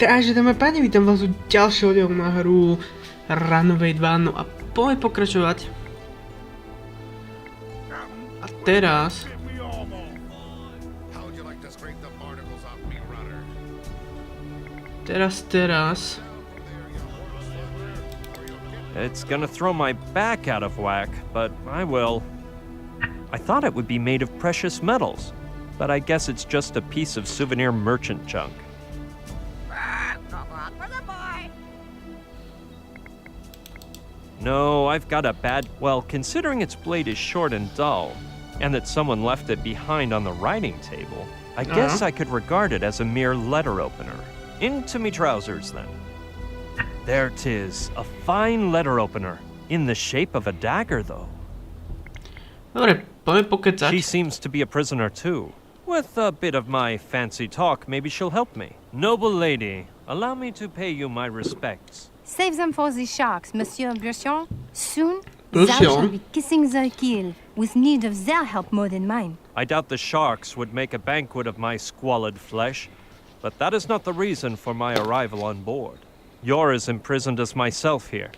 Takže dáme páni, vítam vás u ďalšieho dielu na hru Runaway 2, no a poďme pokračovať. A teraz... Teraz... It's gonna throw my back out of whack, but I will. I thought it would be made of precious metals, but I guess it's just a piece of souvenir merchant junk. No, I've got a bad... Well, considering its blade is short and dull, and that someone left it behind on the writing table, I guess I could regard it as a mere letter opener. Into me trousers, then. There 'tis, a fine letter opener, in the shape of a dagger, though. Dobre, poďme pokecať. She seems to be a prisoner, too. With a bit of my fancy talk, maybe she'll help me. Noble lady, allow me to pay you my respects. Save them for the sharks, Monsieur Bruchon. Soon, Bruchon? thou shalt be kissing their keel, with need of their help more than mine. I doubt the sharks would make a banquet of my squalid flesh, but that is not the reason for my arrival on board. You're as imprisoned as myself here,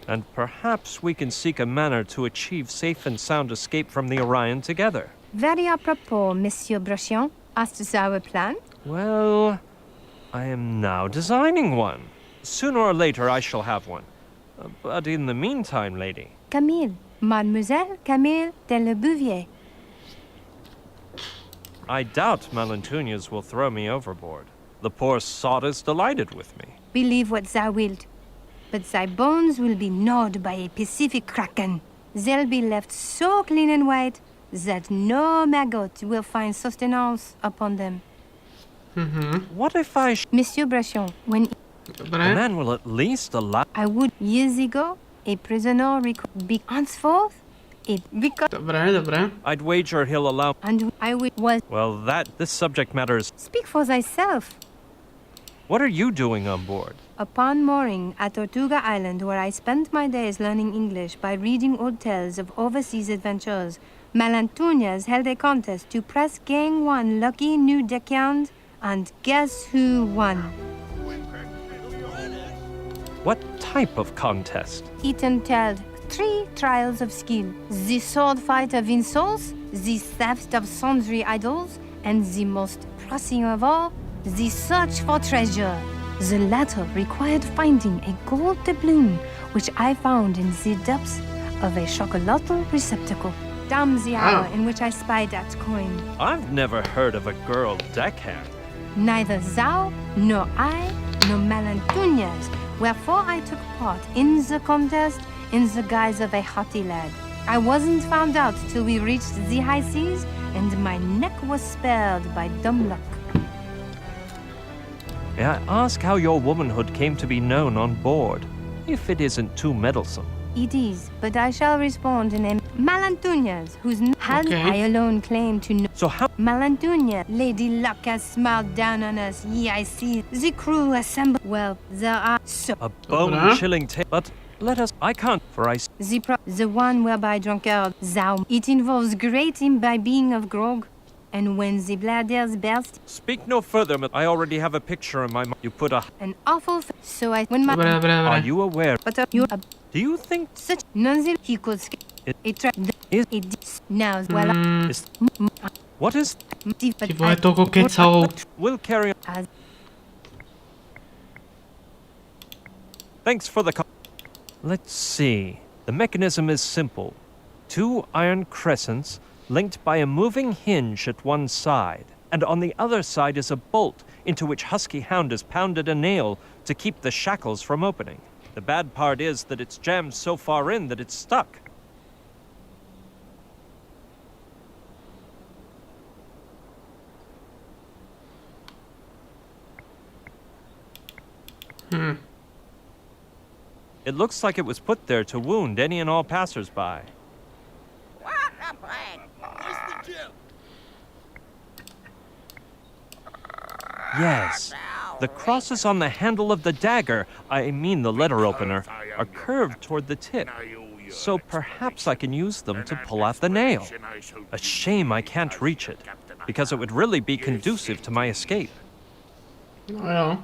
and perhaps we can seek a manner to achieve safe and sound escape from the Orion together. Very apropos, Monsieur Bruchon. Hast du our plan? Well, I am now designing one. Sooner or later I shall have one. But in the meantime, lady... Camille. Mademoiselle Camille de Le Bouvier. I doubt Malentunias will throw me overboard. The poor sot is delighted with me. Believe what thou wilt, but thy bones will be gnawed by a Pacific kraken. They'll be left so clean and white that no maggot will find sustenance upon them. What if I... Monsieur Bruchon, when The Dobre. man will at least allow... I would years ago, a prisoner be henceforth, it because Dobre. I'd wager he'll allow... and I was Well, this subject matter is... speak for thyself. What are you doing on board? Upon mooring at Tortuga Island, where I spent my days learning English by reading old tales of overseas adventures, Malentunias held a contest to press gang one lucky new deckhand, and guess who won? What type of contest? It entailed 3 trials of skill: the sword fight of insults, the theft of sundry idols, and the most pressing of all, the search for treasure. The latter required finding a gold doubloon, which I found in the depths of a chocolatl receptacle. Damn the hour in which I spied that coin. I've never heard of a girl deckhand. Neither thou, nor I, nor Malentunias, wherefore I took part in the contest in the guise of a haughty lad. I wasn't found out till we reached the high seas, and my neck was spared by dumb luck. May I ask how your womanhood came to be known on board, if it isn't too meddlesome? It is, but I shall respond in a Malentunias, whose had Okay. I alone claim to know. So how... Malantunia, Lady Luck has smiled down on us. Ye, I see. The crew assembled. Well, there are so. A bone-chilling tale... But let us... I can't, for I... The one whereby drunkard thou. It involves great imbibing of grog, and when the bladders burst, Speak no further, I already have a picture in my mind. You put a... an awful. So I when my. Dobre. Are you aware? But you Do you think... such nonsense he could. It- It tra- is- it now well. Is... What is... Ty vole, toľko kecov. We'll carry on. As Thanks for the... Let's see. The mechanism is simple. 2 iron crescents linked by a moving hinge at one side, and on the other side is a bolt into which Husky Hound has pounded a nail to keep the shackles from opening. The bad part is that it's jammed so far in that it's stuck. It looks like it was put there to wound any and all passers-by. Yes. The crosses on the handle of the dagger, I mean the letter opener, are curved toward the tip. So perhaps I can use them to pull out the nail. A shame I can't reach it, because it would really be conducive to my escape. No jo.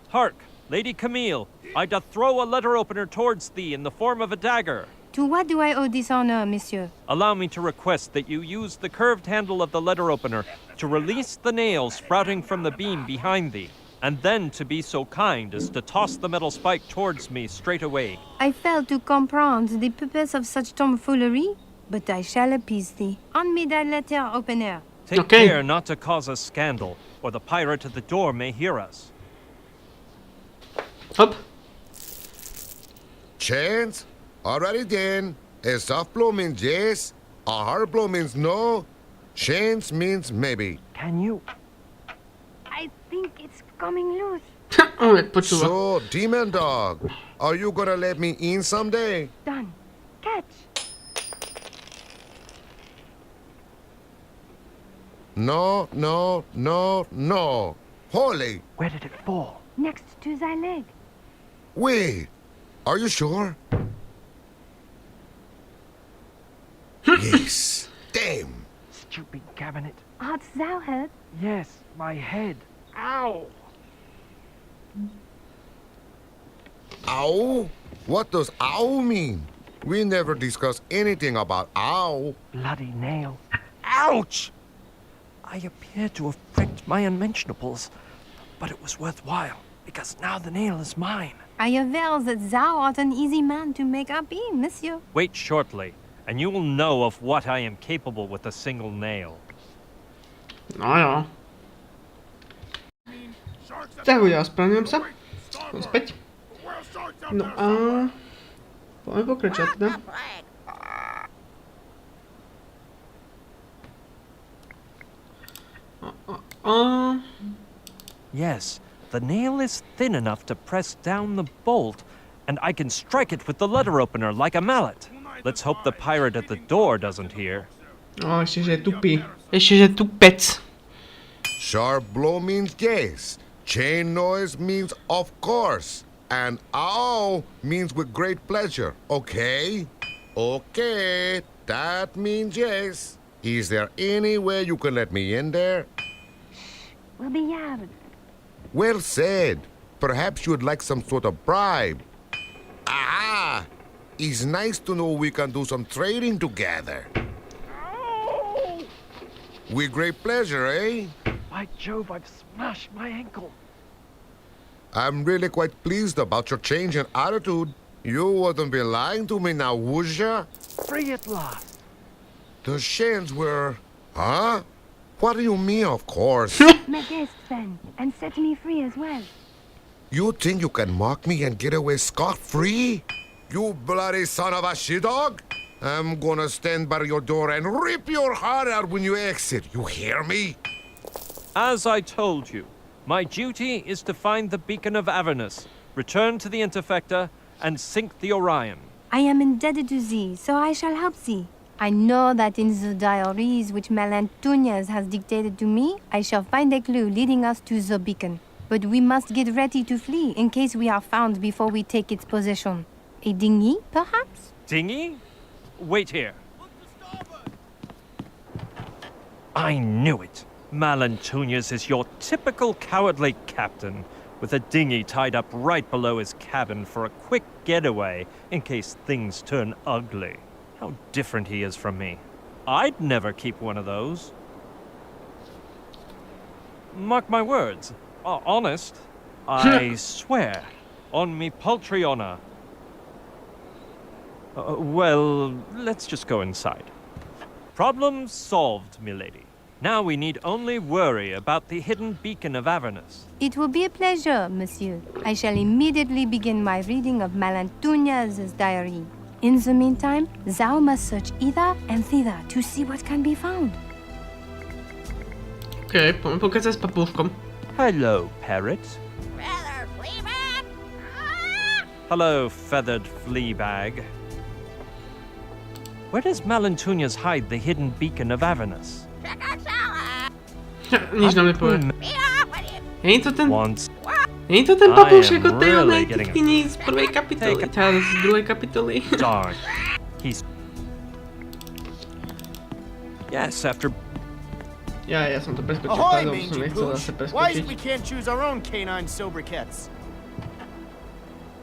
Hark, Lady Camille, I doth throw a letter opener towards thee in the form of a dagger. To what do I owe this honor, monsieur? Allow me to request that you use the curved handle of the letter opener to release the nail sprouting from the beam behind thee, and then to be so kind as to toss the metal spike towards me straight away. I fail to comprehend the purpose of such tomfoolery, but I shall appease thee. On me thy letter opener. Take Okay. care not to cause a scandal, or the pirate at the door may hear us. Hop. Chance? Alrighty then. A soft blow means yes, a hard blow means no, chance means maybe. Can you? I think it's coming loose. On jak počúva. So, demon dog, are you gonna let me in someday? Done. Catch. No, no, no, no. Holy, Where did it fall? Next to thy leg. wait. Are you sure? Yes. Damn. Stupid cabinet. Art thou hurt? Yes, my head. Ow! Ow? What does ow mean? We never discussed anything about ow. Bloody nail. Ouch! I appear to have pricked my unmentionables, but it was worthwhile, because now the nail is mine. I aver that thou art an easy man to make up in, monsieur. Wait shortly, and you will know of what I am capable with a single nail. No jo. Tak udělal, ospravedlňujem sa. Späť. No a... Poďme pokračovať teda. Yes, the nail is thin enough to press down the bolt, and I can strike it with the letter opener like a mallet. Let's hope the pirate at the door doesn't hear. No, ešte, že je tupý. Ešte, že je tupec. Sharp blow means yes. Chain noise means of course. And ow means with great pleasure. Okay? Okay. That means yes. Is there any way you can let me in there? Will be yard. Well said. Perhaps you would like some sort of bribe. Ah! It's nice to know we can do some trading together. With great pleasure, eh? By Jove, I've smashed my ankle. I'm really quite pleased about your change in attitude. You wouldn't be lying to me now, would ya? Free at last. The chains were... Huh? What do you mean, of course? My guest, then, and set me free as well. You think you can mock me and get away scot-free? You bloody son of a she-dog! I'm gonna stand by your door and rip your heart out when you exit. You hear me? As I told you, my duty is to find the beacon of Avernus, return to the Interfecta, and sink the Orion. I am indebted to thee, so I shall help thee. I know that in the diaries which Malantuñas has dictated to me, I shall find a clue leading us to the beacon. But we must get ready to flee in case we are found before we take its possession. A dinghy, perhaps? Dinghy? Wait here. I knew it. Malantuñas is your typical cowardly captain, with a dinghy tied up right below his cabin for a quick getaway in case things turn ugly. How different he is from me. I'd never keep one of those. Mark my words. Honest. I swear. On me paltry honor. Well, let's just go inside. Problem solved, milady. Now we need only worry about the hidden beacon of Avernus. It will be a pleasure, monsieur. I shall immediately begin my reading of Malantuñas' diary. In the meantime, thou must search hither and thither to see what can be found. Okej, poďme pokračovať s papúškom. Hello, parrot. Hello, feathered flea bag. Where does Malantuñas hide the hidden beacon of Avernus? Nič nám nepovie. Není to ten... Once. Není to ten I papúšek am od tej really onej getting a- kytkyni z prvej kapitoly, teda z druhej kapitoly. Darn. He's. Yes, after. Ja som to preskočil, Ahoy, pardon, som mangy nechcel pooch! zase Why is preskočiť. it we can't choose our own canine sobriquets?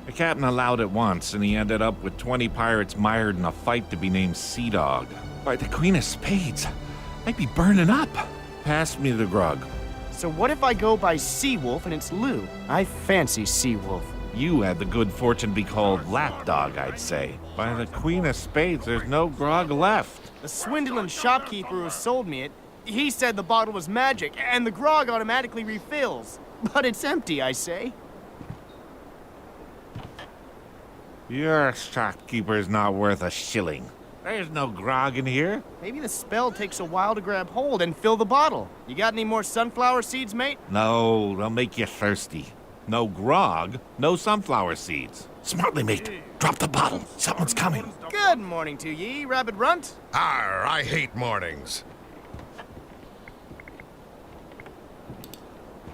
The captain allowed it once, and he ended up with 20 pirates mired in a fight to be named Sea Dog. By the Queen of Spades, I'd be burning up. Pass me the grog. So what if I go by Seawolf and it's Lou? I fancy Seawolf. You had the good fortune to be called Lapdog, I'd say. By the Queen of Spades, there's no grog left. The swindling shopkeeper who sold me it, he said the bottle was magic and the grog automatically refills. But it's empty, I say. Your shopkeeper's not worth a shilling. There's no grog in here. Maybe the spell takes a while to grab hold and fill the bottle. You got any more sunflower seeds, mate? No, they'll make you thirsty. No grog, no sunflower seeds. Smartly, mate. Drop the bottle. Someone's coming. Good morning to ye, Rabbit Runt. Arr, I hate mornings.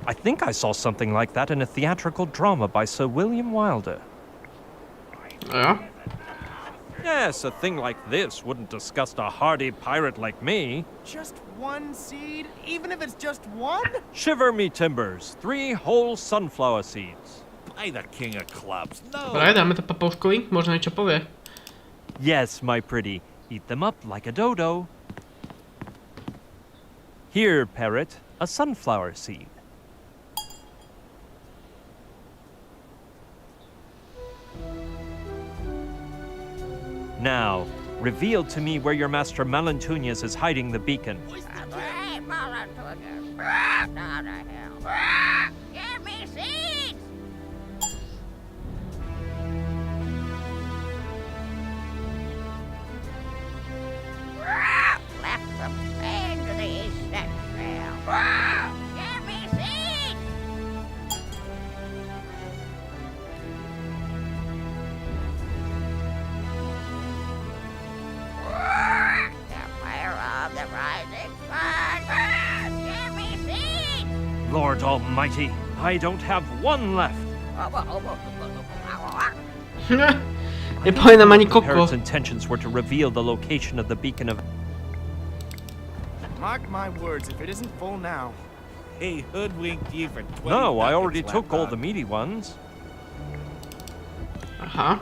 I think I saw something like that in a theatrical drama by Sir William Wilder. Ja. Yes, a thing like this wouldn't disgust a hardy pirate like me. Just one seed? Even if it's just one? Shiver me timbers, 3 whole sunflower seeds. By the king of clubs. No. Dobre, dáme to Papouškovi, možno niečo povie. Yes, my pretty, eat them up like a dodo. Here, parrot, a sunflower seed. Now, reveal to me where your master Malantunius is hiding the beacon. Give me seeds! Left them into the east trail. Give me seeds! The fire of the rising sun. Give me seeds! Lord Almighty, I don't have one left. Nepovie nám ani koko. Parrot's intentions were to reveal the location of the beacon of... Mark my words, if it isn't full now. Hey, hoodwinked you for 20 No, I already ducats, took all the lapdog. meaty ones. Aha.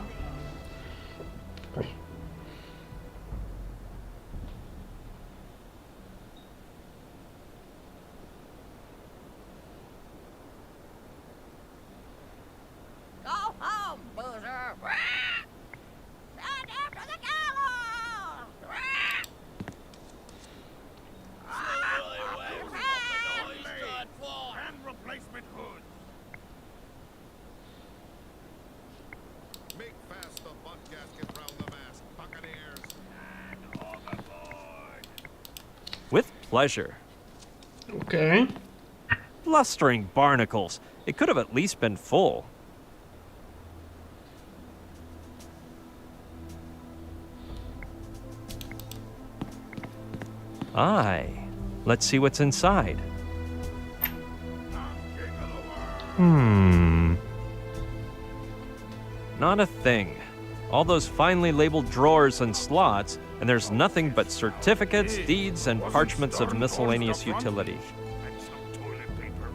Go home, boozer! Send him to the gallows! And replacement hood. Make fast the butt gasket round the mast, buccaneers. And all aboard. With pleasure. OK. Blustering barnacles. It could have at least been full. Aye. Let's see what's inside. Not a thing. All those finely labeled drawers and slots, and there's nothing but certificates, deeds, and parchments of miscellaneous utility. And some toilet paper.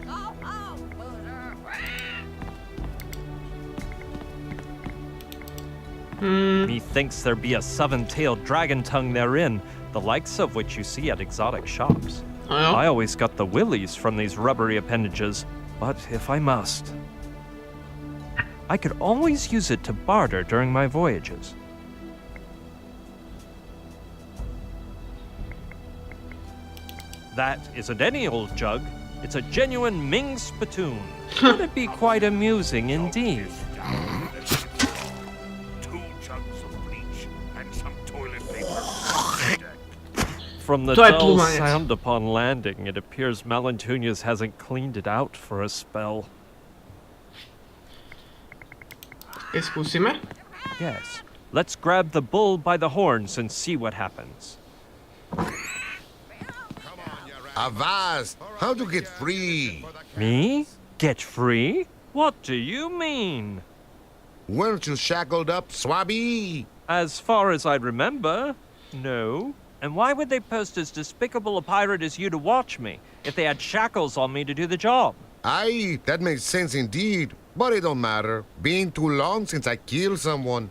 Go home, boozer! Methinks there be a 7-tailed dragon tongue therein, the likes of which you see at exotic shops. A jo. I always got the willies from these rubbery appendages, but if I must, I could always use it to barter during my voyages. That isn't any old jug. It's a genuine Ming spittoon. Would it be quite amusing indeed? 2 jugs of bleach and some toilet paper. From the To je dull plúvanec. sound upon landing, it appears Malantunius hasn't cleaned it out for a spell. Keď skúsime. Yes. Let's grab the bull by the horns and see what happens. Avast! How to get free? Me? Get free? What do you mean? Weren't you shackled up, Swabby? As far as I remember, no. And why would they post as despicable a pirate as you to watch me if they had shackles on me to do the job? Aye, that makes sense indeed. But it don't matter. Been too long since I killed someone.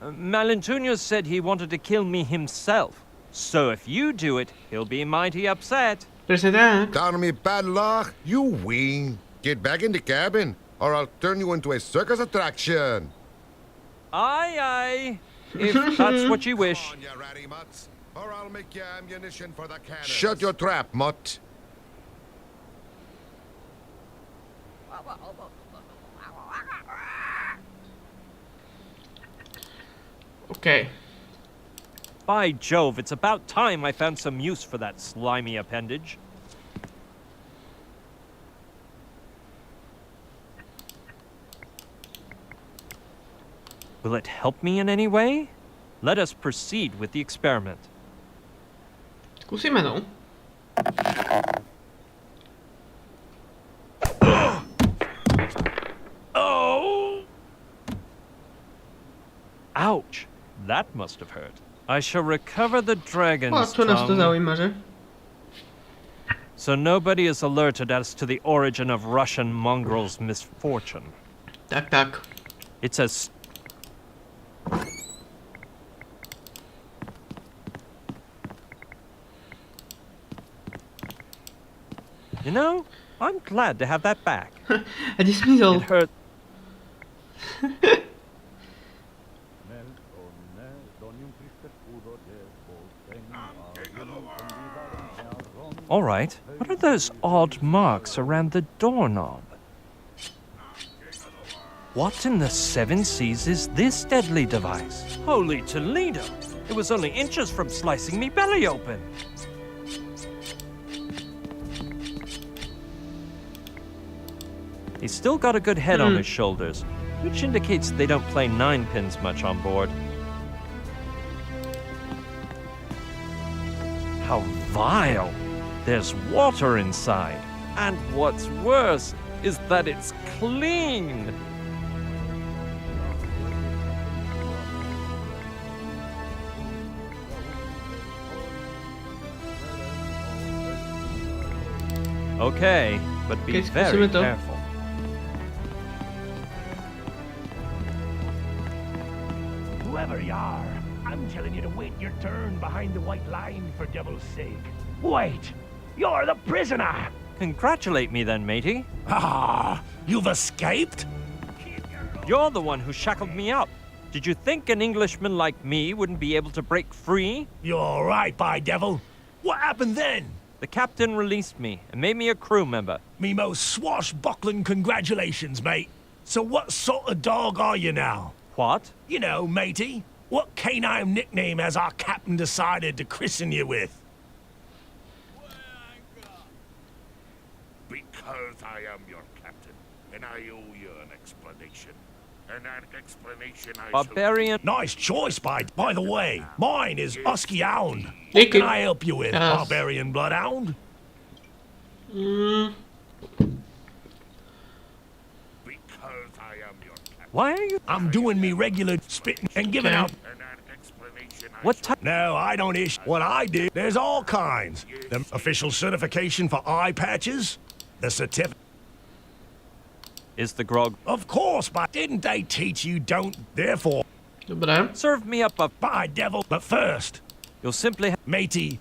Malintunio said he wanted to kill me himself. So if you do it, he'll be mighty upset. Presne tak. Count me bad luck. You win. Get back in the cabin, or I'll turn you into a circus attraction. Aye, aye. If that's what you wish. Come on, you ratty mutts, or I'll make you ammunition for the cannon. Shut your trap, mutt. OK. By Jove, it's about time I found some use for that slimy appendage. Will it help me in any way? Let us proceed with the experiment. Skúsime, no. Oh! Ouch! That must have hurt. I shall recover the dragon's O, čo nás to tongue, zaujíma, že? so nobody is alerted as to the origin of Russian mongrel's misfortune. Tak, tak. It's as... You know, I'm glad to have that back. A kde zmizol? It hurt. All right, what are those odd marks around the doorknob? What in the seven seas is this deadly device? Holy Toledo! It was only inches from slicing me belly open. He's still got a good head on his shoulders, which indicates they don't play ninepins much on board. How vile! There's water inside. And what's worse is that it's clean. Okay, but be Okay, very skúsime to. careful. Whoever you are, I'm telling you to wait your turn behind the white line for devil's sake. Wait! You're the prisoner! Congratulate me then, matey. Ah, you've escaped? You're the one who shackled me up. Did you think an Englishman like me wouldn't be able to break free? You're right, by devil. What happened then? The captain released me and made me a crew member. Me most swashbuckling congratulations, mate. So what sort of dog are you now? What? You know, matey. What canine nickname has our captain decided to christen you with? Because I am your captain, and I owe you an explanation. And that explanation I Barbarian. Nice choice, by the way. Mine is SKÚŠKA. What Thank can you. I help you with, Yes. Barbarian Bloodhound? Because I am your captain, Why are you? I'm doing me regular spitting and giving out. and that explanation I What type? No, I don't issue. What I do, there's all kinds. The official certification for eye patches, the certificate. Is the grog? Of course, but didn't they teach you don't? Therefore, Dobre. Serve me up a. by devil. But first, You'll simply. matey,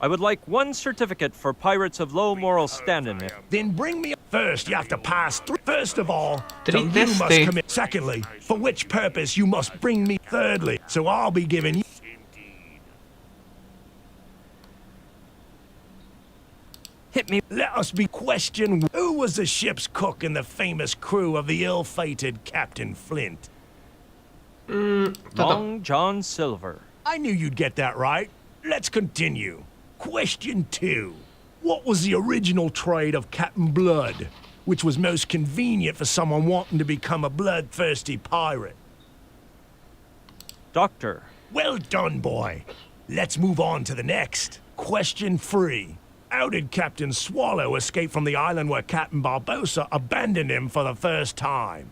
I would like one certificate for pirates of low moral standing. then bring me. First, you have to pass through. First of all, Three so you must testing. commit. Secondly, for which purpose you must bring me. Thirdly, so I'll be giving you. indeed. Hit me. Let us be questioned. Who was the ship's cook in the famous crew of the ill-fated Captain Flint? Toto. Long John Silver. I knew you'd get that right. Let's continue. Question 2. What was the original trade of Captain Blood, which was most convenient for someone wanting to become a bloodthirsty pirate? Doctor. Well done, boy. Let's move on to the next. Question 3. How did Captain Swallow escape from the island where Captain Barbossa abandoned him for the first time?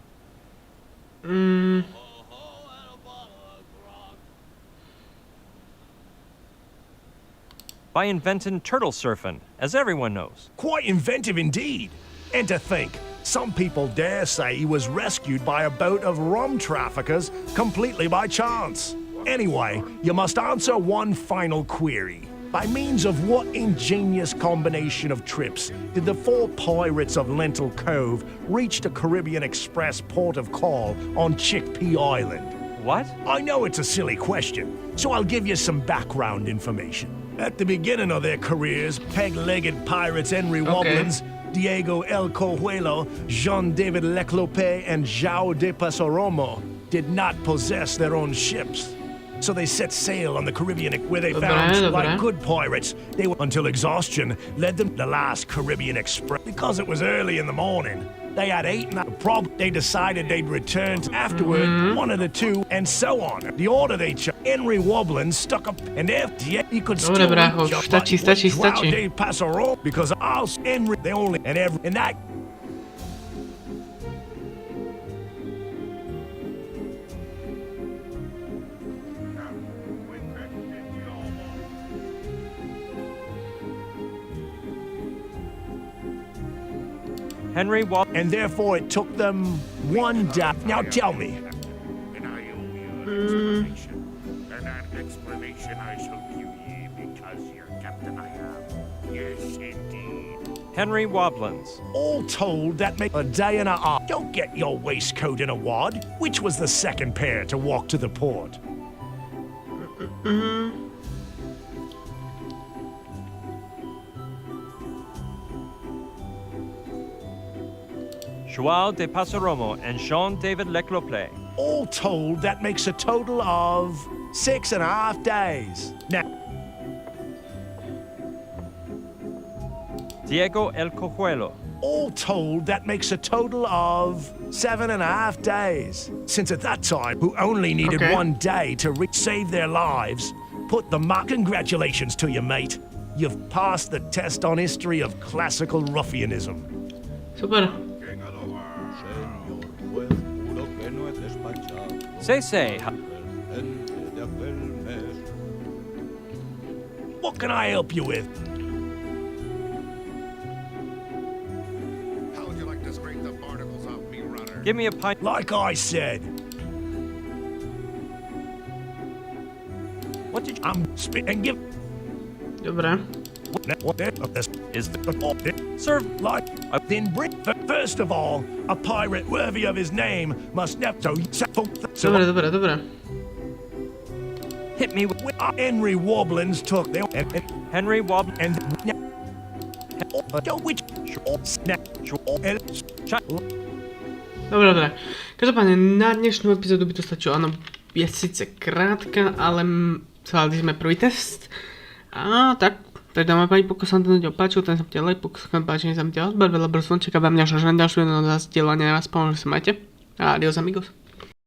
By inventing turtle surfing, as everyone knows. Quite inventive indeed. And to think, Some people dare say he was rescued by a boat of rum traffickers completely by chance. Anyway, you must answer one final query. By means of what ingenious combination of trips did the 4 pirates of Lentil Cove reach the Caribbean Express port of call on Chickpea Island? What? I know it's a silly question, so I'll give you some background information. At the beginning of their careers, peg-legged pirates Henry Wobblins, Diego El Cojuelo, Jean-David Leclope, and João de Pasoromo did not possess their own ships. So they set sail on the Caribbean where they found, like good pirates, they were until exhaustion led them to the last Caribbean Express. Because it was early in the morning, they had 8 and they decided they'd return afterward, one of the 2, and so on. The order they chose. Henry Wobblin stuck up, and after he could still stačí. They pass a rope because I'll Henry they only and every and that. Henry Wobblins. And therefore it took them 1 day. Now tell me. And I owe you an explanation. And that explanation I shall give ye because you're captain I am. Yes, indeed. Henry Wobblins. All told, that make a day and a half. Don't get your waistcoat in a wad. Which was the second pair to walk to the port? João de Pasoromo and Jean-David Leclope. All told, that makes a total of 6.5 days. Now, Diego El Cojuelo. all told, that makes a total of 7.5 days. Since at that time, who only needed 1 day to save their lives, put the mark. Congratulations to you, mate. You've passed the test on history of classical ruffianism. Super. Say. What can I help you with? How would you like to scrape the barnacles off me, runner? Give me a pint. Like I said, What did you... I'm and give. Dobre. Is the Serve. like a thin brick. First of all, a pirate worthy of his name must never Dobre. Hit me with... Henry Wobblins took them Henry Wobblins. and Dobre. Každopádne na dnešnú epizódu by to stačilo. Áno, je síce krátka, ale zvládli sme prvý test. A tak, dáme pani, pokud sa vám ten video páčil, ten sa mi like, pokud sa vám páči, nech sa mi odber, veľa brzo, čaká vám ďalšie ďalšie zdieľania, vás pomôžem, že sa majte. Adios amigos.